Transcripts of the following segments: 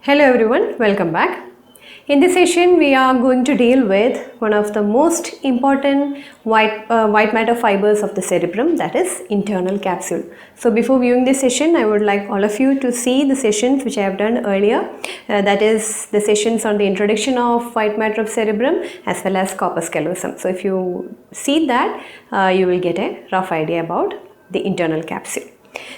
Hello everyone, welcome back. In this session, we are going to deal with one of the most important white matter fibers of the cerebrum, that is internal capsule. So before viewing this session, I would like all of you to see the sessions which I have done earlier. That is the sessions on the introduction of white matter of cerebrum as well as corpus callosum. So if you see that, you will get a rough idea about the internal capsule.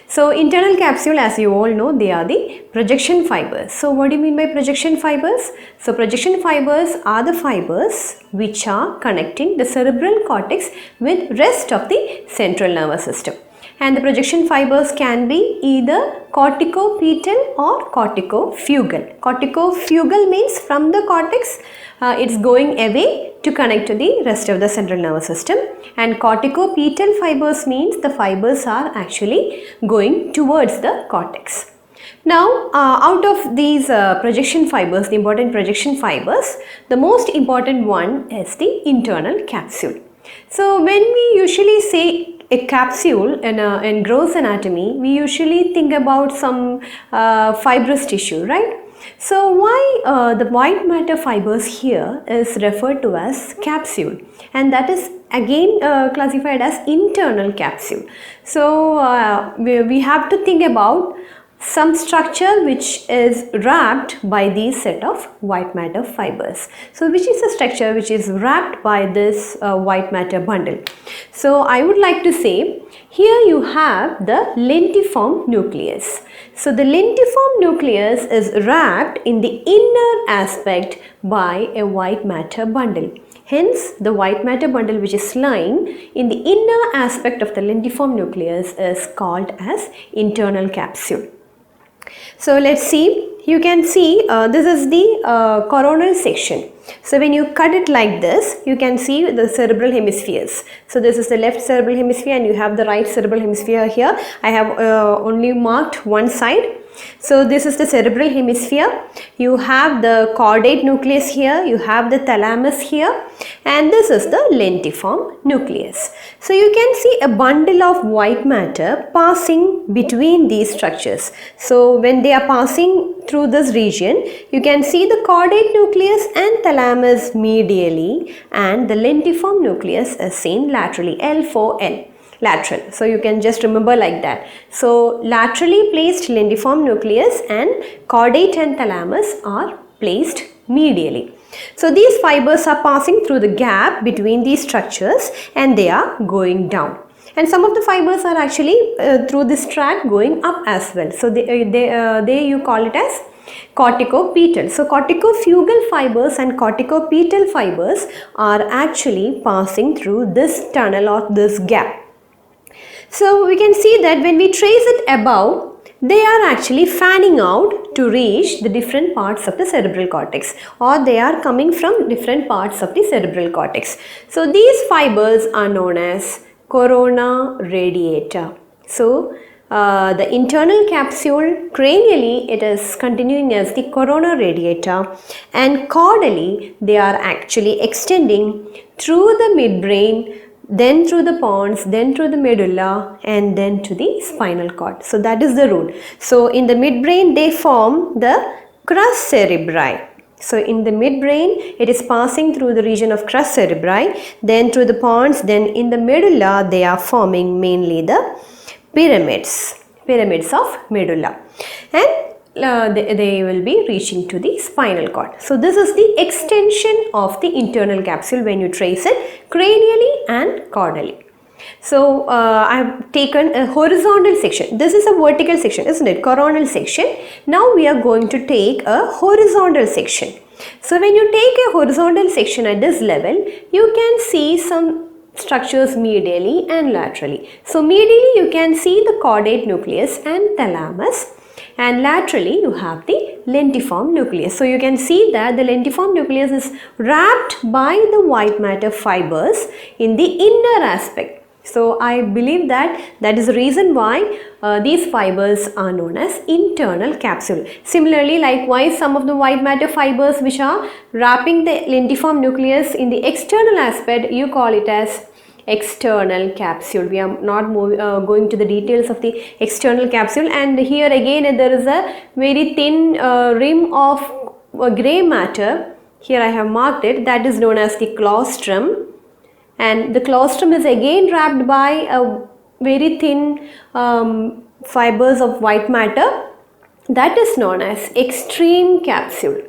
So internal capsule, as you all know, they are the projection fibers. So what do you mean by projection fibers? So projection fibers are the fibers which are connecting the cerebral cortex with rest of the central nervous system. And the projection fibers can be either corticopetal or corticofugal. Corticofugal means from the cortex, it's going away to connect to the rest of the central nervous system, and corticopetal fibers means the fibers are actually going towards the cortex. Now, out of these projection fibers, the important projection fibers, the most important one is the internal capsule. So, when we usually say a capsule in gross anatomy, we usually think about some fibrous tissue, right? So why the white matter fibers here is referred to as capsule, and that is again classified as internal capsule. So we have to think about some structure which is wrapped by these set of white matter fibers. So which is the structure which is wrapped by this white matter bundle? So I would like to say, here you have the lentiform nucleus. So the lentiform nucleus is wrapped in the inner aspect by a white matter bundle. Hence, the white matter bundle which is lying in the inner aspect of the lentiform nucleus is called as internal capsule. So let's see. You can see this is the coronal section. So when you cut it like this, you can see the cerebral hemispheres. So this is the left cerebral hemisphere and you have the right cerebral hemisphere here. I have only marked one side. So this is the cerebral hemisphere. You have the caudate nucleus here, you have the thalamus here, and this is the lentiform nucleus. So you can see a bundle of white matter passing between these structures. So when they are passing through this region, you can see the caudate nucleus and thalamus medially, and the lentiform nucleus is seen laterally, L4L. Lateral. So you can just remember like that. So laterally placed lentiform nucleus and caudate and thalamus are placed medially. So these fibers are passing through the gap between these structures and they are going down. And some of the fibers are actually through this track going up as well. So they you call it as corticopetal. So corticofugal fibers and corticopetal fibers are actually passing through this tunnel or this gap. So we can see that when we trace it above, they are actually fanning out to reach the different parts of the cerebral cortex, or they are coming from different parts of the cerebral cortex. So these fibers are known as corona radiator. So the internal capsule, cranially it is continuing as the corona radiator, and caudally they are actually extending through the midbrain, then through the pons, then through the medulla, and then to the spinal cord. So that is the route. So in the midbrain they form the crus cerebri. So in the midbrain it is passing through the region of crus cerebri, then through the pons, then in the medulla they are forming mainly the pyramids of medulla, and they will be reaching to the spinal cord. So this is the extension of the internal capsule when you trace it cranially and caudally. So I have taken a horizontal section. This is a vertical section, isn't it? Coronal section. Now we are going to take a horizontal section. So when you take a horizontal section at this level, you can see some structures medially and laterally. So medially you can see the caudate nucleus and thalamus, and laterally you have the lentiform nucleus. So you can see that the lentiform nucleus is wrapped by the white matter fibers in the inner aspect. So I believe that is the reason why these fibers are known as internal capsule. Similarly, likewise, some of the white matter fibers which are wrapping the lentiform nucleus in the external aspect, you call it as external capsule. We are not going to the details of the external capsule, and here again there is a very thin rim of grey matter. Here I have marked it, that is known as the claustrum, and the claustrum is again wrapped by a very thin fibers of white matter, that is known as extreme capsule.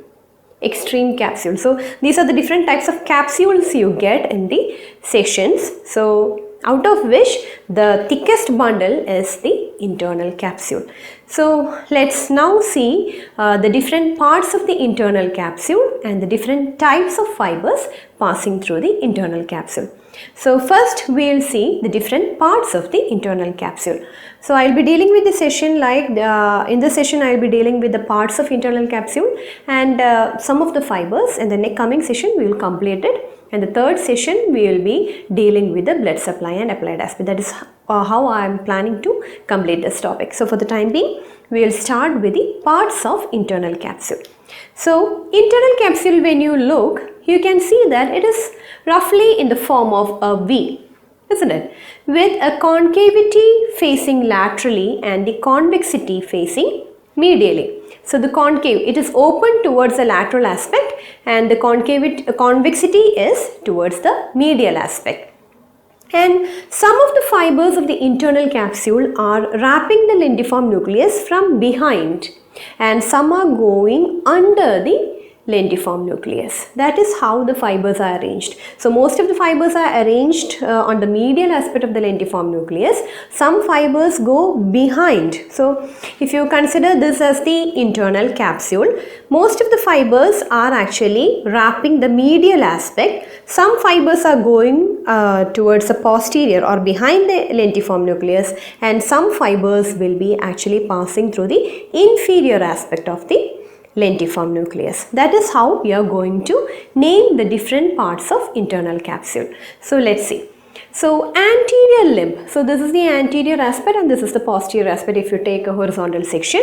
Extreme capsule. So these are the different types of capsules you get in the sessions. So out of which the thickest bundle is the internal capsule. So let's now see the different parts of the internal capsule and the different types of fibers passing through the internal capsule. So first we will see the different parts of the internal capsule. So I will be dealing with the session like in this session I will be dealing with the parts of internal capsule and some of the fibers, and the coming session we will complete it, and the third session we will be dealing with the blood supply and applied aspect. That is how I am planning to complete this topic. So for the time being we will start with the parts of internal capsule. So internal capsule, when you look, you can see that it is roughly in the form of a V, isn't it? With a concavity facing laterally and the convexity facing medially. So the concave, it is open towards the lateral aspect, and the convexity is towards the medial aspect. And some of the fibers of the internal capsule are wrapping the lentiform nucleus from behind, and some are going under the lentiform nucleus. That is how the fibers are arranged. So most of the fibers are arranged on the medial aspect of the lentiform nucleus. Some fibers go behind. So if you consider this as the internal capsule, most of the fibers are actually wrapping the medial aspect. Some fibers are going towards the posterior or behind the lentiform nucleus, and some fibers will be actually passing through the inferior aspect of the lentiform nucleus. That is how we are going to name the different parts of internal capsule. So let's see. So anterior limb. So this is the anterior aspect and this is the posterior aspect if you take a horizontal section.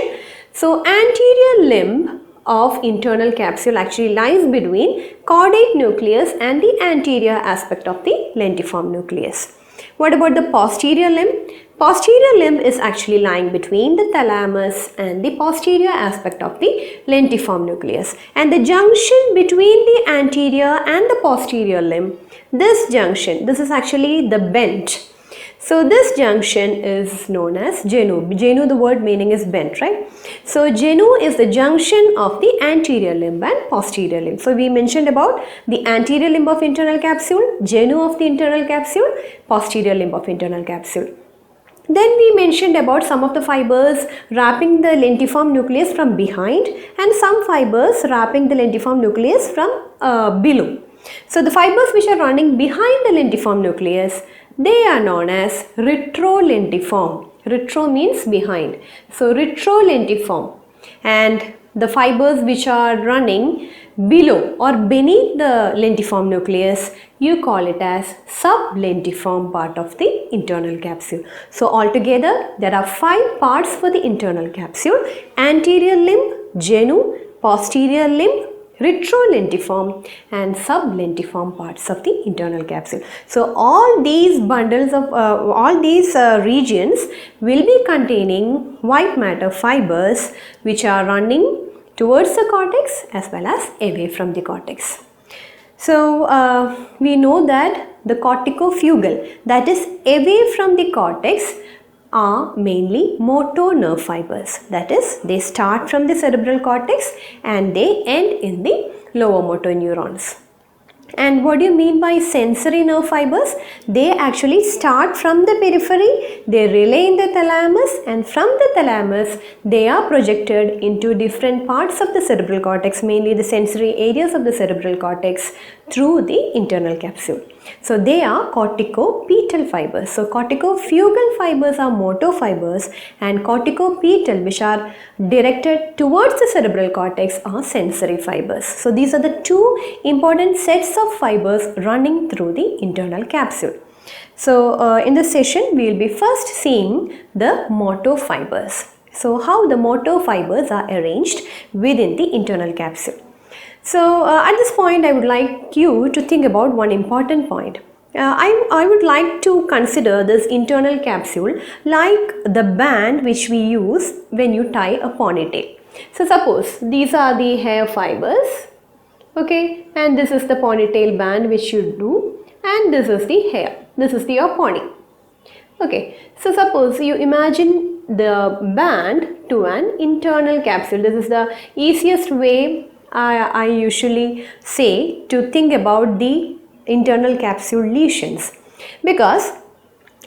So anterior limb of internal capsule actually lies between caudate nucleus and the anterior aspect of the lentiform nucleus. What about the posterior limb? Posterior limb is actually lying between the thalamus and the posterior aspect of the lentiform nucleus. And the junction between the anterior and the posterior limb, this junction, this is actually the bent. So this junction is known as genu. Genu, the word meaning is bent, right? So genu is the junction of the anterior limb and posterior limb. So we mentioned about the anterior limb of internal capsule, genu of the internal capsule, posterior limb of internal capsule. Then we mentioned about some of the fibers wrapping the lentiform nucleus from behind and some fibers wrapping the lentiform nucleus from below. So the fibers which are running behind the lentiform nucleus, they are known as retrolentiform. Retro means behind. So retrolentiform. And the fibers which are running below or beneath the lentiform nucleus, you call it as sublentiform part of the internal capsule. So altogether there are 5 parts for the internal capsule: anterior limb, genu, posterior limb, retrolentiform and sublentiform parts of the internal capsule. So all these bundles of regions will be containing white matter fibers which are running towards the cortex as well as away from the cortex. So we know that the corticofugal, that is away from the cortex, are mainly motor nerve fibers. That is, they start from the cerebral cortex and they end in the lower motor neurons. And what do you mean by sensory nerve fibers? They actually start from the periphery, they relay in the thalamus, and from the thalamus they are projected into different parts of the cerebral cortex, mainly the sensory areas of the cerebral cortex, through the internal capsule. So they are corticopetal fibers. So corticofugal fibers are motor fibers and corticopetal, which are directed towards the cerebral cortex, are sensory fibers. So these are the 2 important sets of fibers running through the internal capsule. So in this session we will be first seeing the motor fibers. So how the motor fibers are arranged within the internal capsule. So at this point I would like you to think about one important point. I would like to consider this internal capsule like the band which we use when you tie a ponytail. So suppose these are the hair fibers, okay, and this is the ponytail band which you do, and this is the hair, this is your pony. Okay, so suppose you imagine the band to an internal capsule. This is the easiest way I usually say to think about the internal capsule lesions, because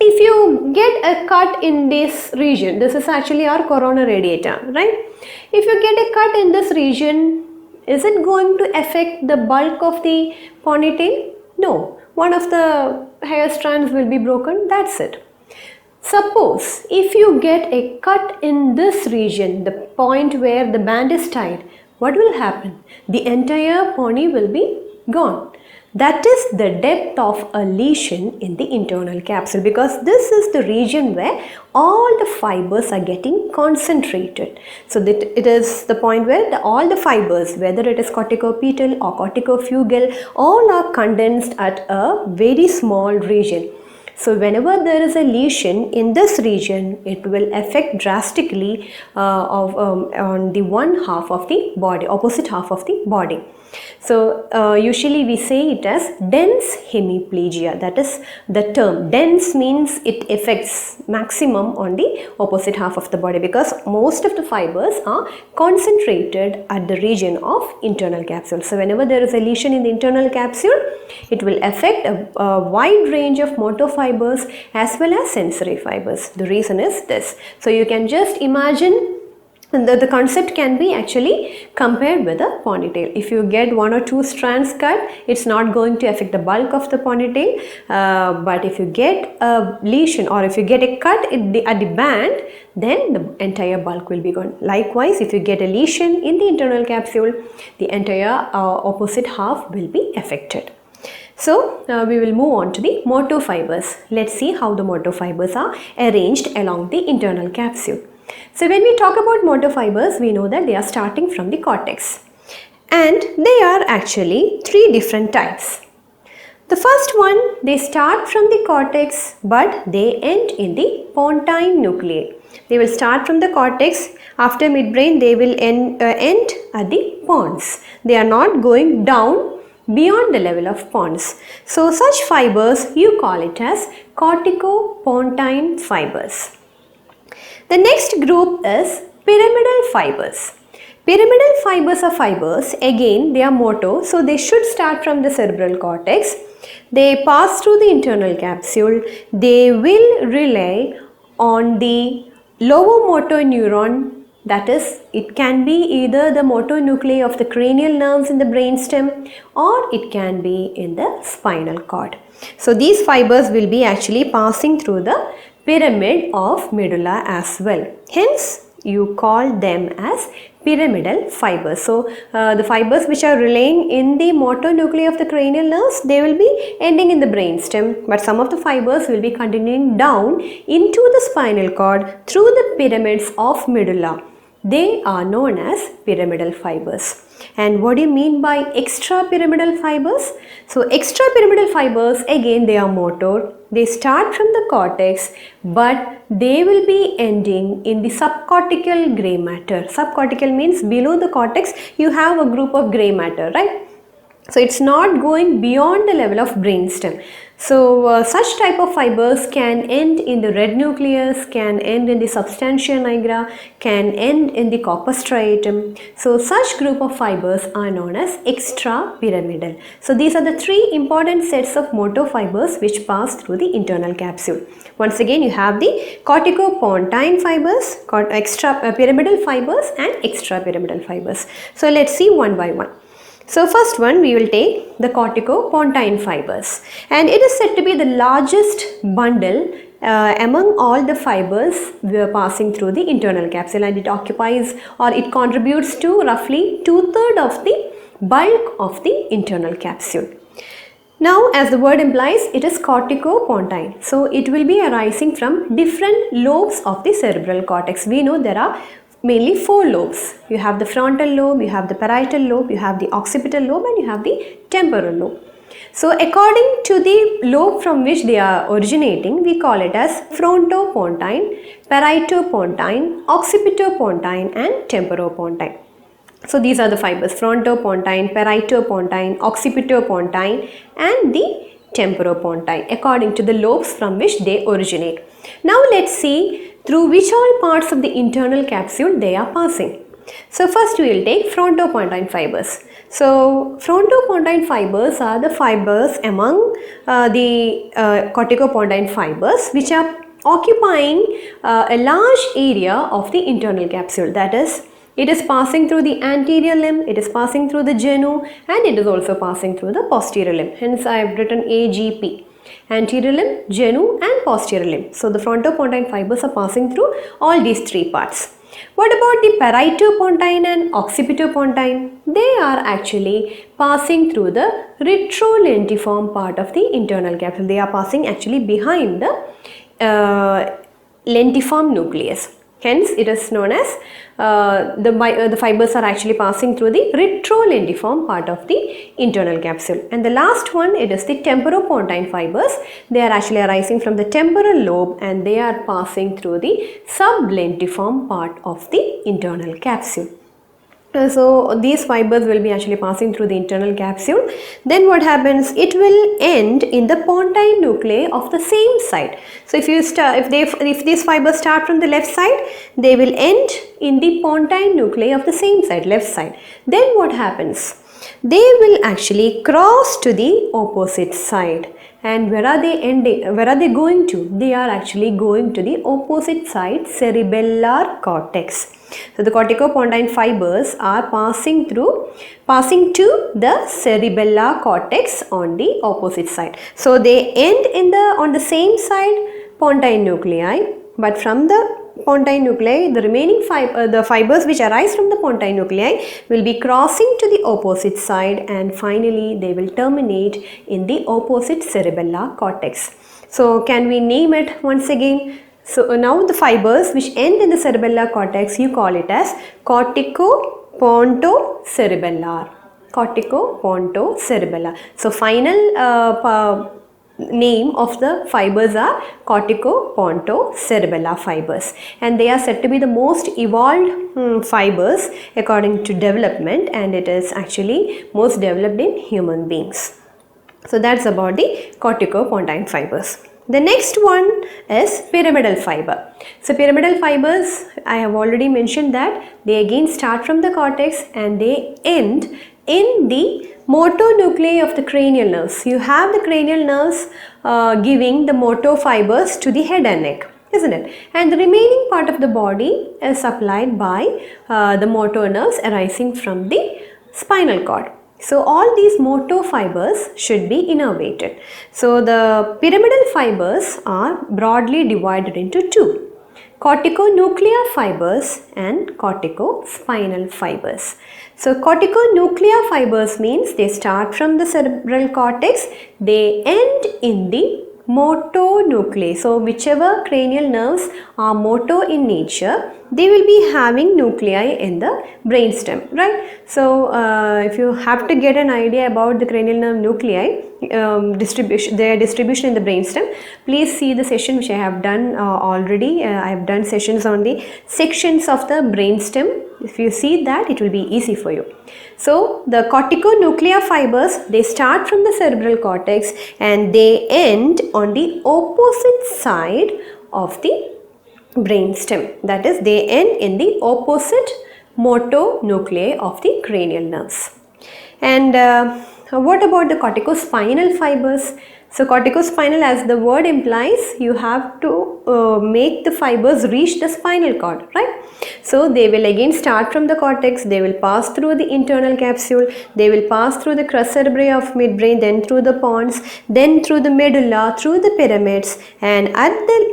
if you get a cut in this region, this is actually our coronal radiator, right? If you get a cut in this region, is it going to affect the bulk of the ponytail? No, one of the hair strands will be broken, that's it. Suppose if you get a cut in this region, the point where the band is tied, what will happen? The entire pony will be gone. That is the depth of a lesion in the internal capsule, because this is the region where all the fibers are getting concentrated. So that it is the point where all the fibers, whether it is corticopetal or corticofugal, all are condensed at a very small region. So whenever there is a lesion in this region, it will affect drastically on the one half of the body, opposite half of the body. So usually we say it as dense hemiplegia. That is the term. Dense means it affects maximum on the opposite half of the body, because most of the fibers are concentrated at the region of internal capsule. So whenever there is a lesion in the internal capsule, it will affect a wide range of motor fibers as well as sensory fibers. The reason is this. So you can just imagine the concept can be actually compared with a ponytail. If you get one or two strands cut, it's not going to affect the bulk of the ponytail, but if you get a lesion or if you get a cut at the band, then the entire bulk will be gone. Likewise, if you get a lesion in the internal capsule, the entire opposite half will be affected. So we will move on to the motor fibers. Let's see how the motor fibers are arranged along the internal capsule. So when we talk about motor fibers, we know that they are starting from the cortex, and they are actually three different types. The first one, they start from the cortex but they end in the pontine nuclei. They will start from the cortex, after midbrain they will end at the pons. They are not going down beyond the level of pons. So such fibers you call it as corticopontine fibers. The next group is pyramidal fibers. Pyramidal fibers are fibers, again they are motor, so they should start from the cerebral cortex. They pass through the internal capsule. They will rely on the lower motor neuron, that is, it can be either the motor nuclei of the cranial nerves in the brainstem, or it can be in the spinal cord. So these fibers will be actually passing through the pyramid of medulla as well. Hence, you call them as pyramidal fibers. So, the fibers which are relying in the motor nuclei of the cranial nerves, they will be ending in the brainstem, but some of the fibers will be continuing down into the spinal cord through the pyramids of medulla. They are known as pyramidal fibers. And what do you mean by extrapyramidal fibers? So extrapyramidal fibers, again they are motor. They start from the cortex, but they will be ending in the subcortical grey matter. Subcortical means below the cortex you have a group of grey matter, right? So it's not going beyond the level of brainstem. So such type of fibers can end in the red nucleus, can end in the substantia nigra, can end in the corpus striatum. So such group of fibers are known as extrapyramidal. So these are the three important sets of motor fibers which pass through the internal capsule. Once again, you have the corticopontine fibers, pyramidal fibers and extrapyramidal fibers. So let's see one by one. So first one, we will take the corticopontine fibers, and it is said to be the largest bundle among all the fibers passing through the internal capsule, and it occupies or it contributes to roughly 2/3 of the bulk of the internal capsule. Now, as the word implies, it is corticopontine. So it will be arising from different lobes of the cerebral cortex. We know there are mainly 4 lobes. You have the frontal lobe, you have the parietal lobe, you have the occipital lobe, and you have the temporal lobe. So according to the lobe from which they are originating, we call it as frontopontine, parieto-pontine, occipito-pontine and temporopontine. So these are the fibers: frontopontine, parieto-pontine, occipito-pontine and the temporopontine, according to the lobes from which they originate. Now let's see through which all parts of the internal capsule they are passing. So first we will take frontopontine fibers. So frontopontine fibers are the fibers among the corticopontine fibers which are occupying a large area of the internal capsule. That is, it is passing through the anterior limb, it is passing through the genu and it is also passing through the posterior limb. Hence I have written AGP. Anterior limb, genu and posterior limb. So the frontopontine fibers are passing through all these three parts. What about the parieto-pontine and occipito-pontine? They are actually passing through the retrolentiform part of the internal capsule. They are passing actually behind the lentiform nucleus. Hence, it is known as the fibers are actually passing through the retrolentiform part of the internal capsule. And the last one, it is the temporopontine fibers. They are actually arising from the temporal lobe and they are passing through the sublentiform part of the internal capsule. So these fibers will be actually passing through the internal capsule. Then what happens? It will end in the pontine nuclei of the same side. So if these fibers start from the left side, they will end in the pontine nuclei of the same side, left side. Then what happens? They will actually cross to the opposite side. And where are they ending? Where are they going to? They are actually going to the opposite side, cerebellar cortex. So the corticopontine fibers are passing to the cerebellar cortex on the opposite side. So they end on the same side, pontine nuclei, but from the pontine nuclei, the remaining the fibers which arise from the pontine nuclei will be crossing to the opposite side and finally they will terminate in the opposite cerebellar cortex. So can we name it once again? So now the fibers which end in the cerebellar cortex, you call it as corticopontocerebellar. Corticopontocerebellar. So final name of the fibers are corticopontocerebellar fibers, and they are said to be the most evolved fibers according to development, and it is actually most developed in human beings. So that's about the corticopontine fibers. The next one is pyramidal fiber. So pyramidal fibers, I have already mentioned that they again start from the cortex and they end in the motor nuclei of the cranial nerves. You have the cranial nerves giving the motor fibers to the head and neck, isn't it? And the remaining part of the body is supplied by the motor nerves arising from the spinal cord. So all these motor fibers should be innervated. So the pyramidal fibers are broadly divided into two: corticonuclear fibers and corticospinal fibers. So corticonuclear fibers means they start from the cerebral cortex, they end in the motor nuclei. So whichever cranial nerves are motor in nature, they will be having nuclei in the brainstem, right? So if you have to get an idea about the cranial nerve nuclei, their distribution in the brainstem, please see the session which I have done already. I have done sessions on the sections of the brainstem. If you see that, it will be easy for you. So the corticonuclear fibers, they start from the cerebral cortex and they end on the opposite side of the brainstem. That is, they end in the opposite motor nuclei of the cranial nerves. And what about the corticospinal fibers? So corticospinal, as the word implies, you have to make the fibers reach the spinal cord, right? So they will again start from the cortex, they will pass through the internal capsule, they will pass through the crus cerebri of midbrain, then through the pons, then through the medulla, through the pyramids, and at the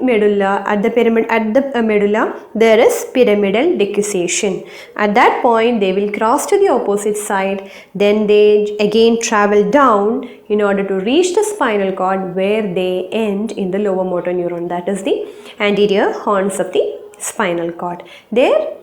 medulla, there is pyramidal decussation. At that point, they will cross to the opposite side, then they again travel down in order to reach the spinal cord, where they end in the lower motor neuron, that is the anterior horns of the spinal cord. There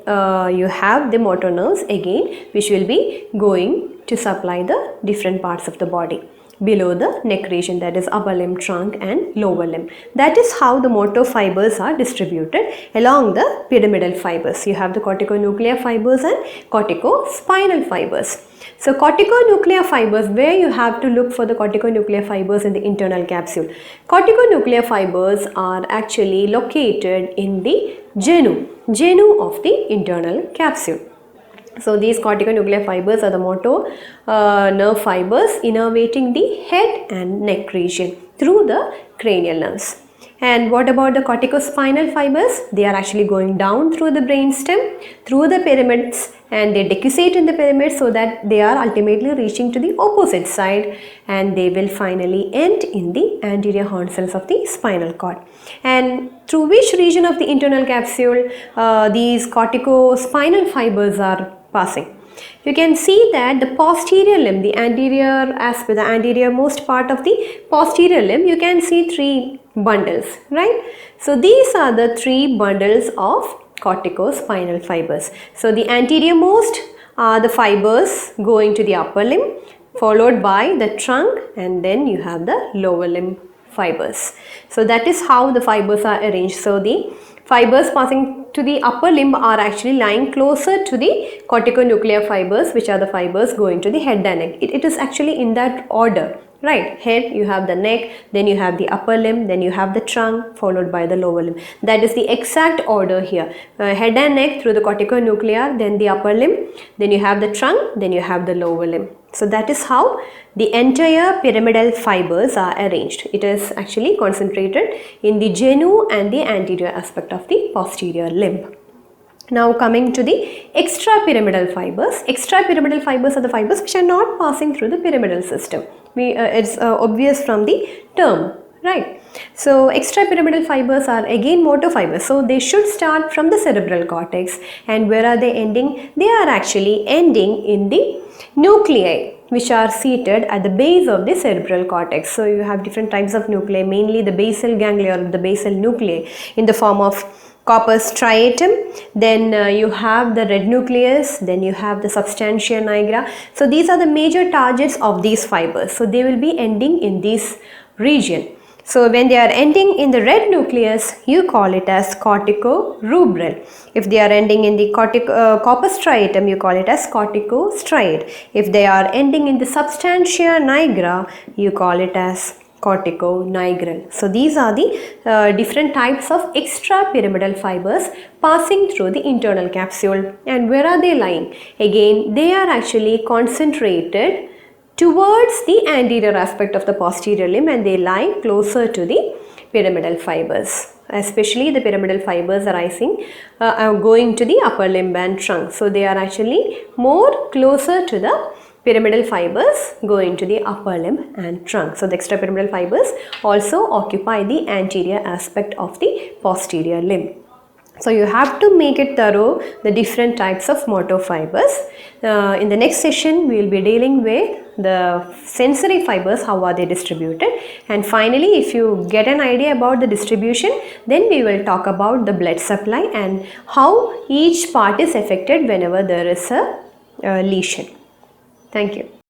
you have the motor nerves again, which will be going to supply the different parts of the body. below the neck region, that is upper limb, trunk and lower limb. That is how the motor fibers are distributed along the pyramidal fibers. You have the corticonuclear fibers and corticospinal fibers. So corticonuclear fibers, where you have to look for the corticonuclear fibers in the internal capsule. Corticonuclear fibers are actually located in the genu of the internal capsule. So these corticonuclear fibers are the motor nerve fibers innervating the head and neck region through the cranial nerves. And what about the corticospinal fibers? They are actually going down through the brainstem, through the pyramids, and they decussate in the pyramids so that they are ultimately reaching to the opposite side, and they will finally end in the anterior horn cells of the spinal cord. And through which region of the internal capsule these corticospinal fibers are passing? You can see that the posterior limb, the anterior aspect, the anterior most part of the posterior limb, you can see three bundles, right? So these are the three bundles of corticospinal fibers. So the anterior most are the fibers going to the upper limb, followed by the trunk, and then you have the lower limb fibers. So that is how the fibers are arranged. So the fibers passing to the upper limb are actually lying closer to the corticonuclear fibers, which are the fibers going to the head and neck. It is actually in that order, right? Head, you have the neck, then you have the upper limb, then you have the trunk, followed by the lower limb. That is the exact order here. Head and neck through the corticonuclear, then the upper limb, then you have the trunk, then you have the lower limb. So that is how the entire pyramidal fibers are arranged. It is actually concentrated in the genu and the anterior aspect of the posterior limb. Now coming to the extrapyramidal fibers. Extrapyramidal fibers are the fibers which are not passing through the pyramidal system. It's obvious from the term, right? So extrapyramidal fibers are again motor fibers. So they should start from the cerebral cortex. And where are they ending? They are actually ending in the nuclei, which are seated at the base of the cerebral cortex. So you have different types of nuclei, mainly the basal ganglia or the basal nuclei in the form of corpus striatum, then you have the red nucleus, then you have the substantia nigra. So these are the major targets of these fibers. So they will be ending in this region. So when they are ending in the red nucleus, you call it as corticorubral. If they are ending in the corpus striatum, you call it as corticostriate. If they are ending in the substantia nigra, you call it as corticonigral. So these are the different types of extrapyramidal fibers passing through the internal capsule. And where are they lying? Again, they are actually concentrated towards the anterior aspect of the posterior limb, and they lie closer to the pyramidal fibers, especially the pyramidal fibers arising going to the upper limb and trunk. So they are actually more closer to the pyramidal fibers going to the upper limb and trunk. So the extrapyramidal fibers also occupy the anterior aspect of the posterior limb. So you have to make it thorough, the different types of motor fibers. In the next session, we will be dealing with the sensory fibers, how are they distributed. And finally, if you get an idea about the distribution, then we will talk about the blood supply and how each part is affected whenever there is a lesion. Thank you.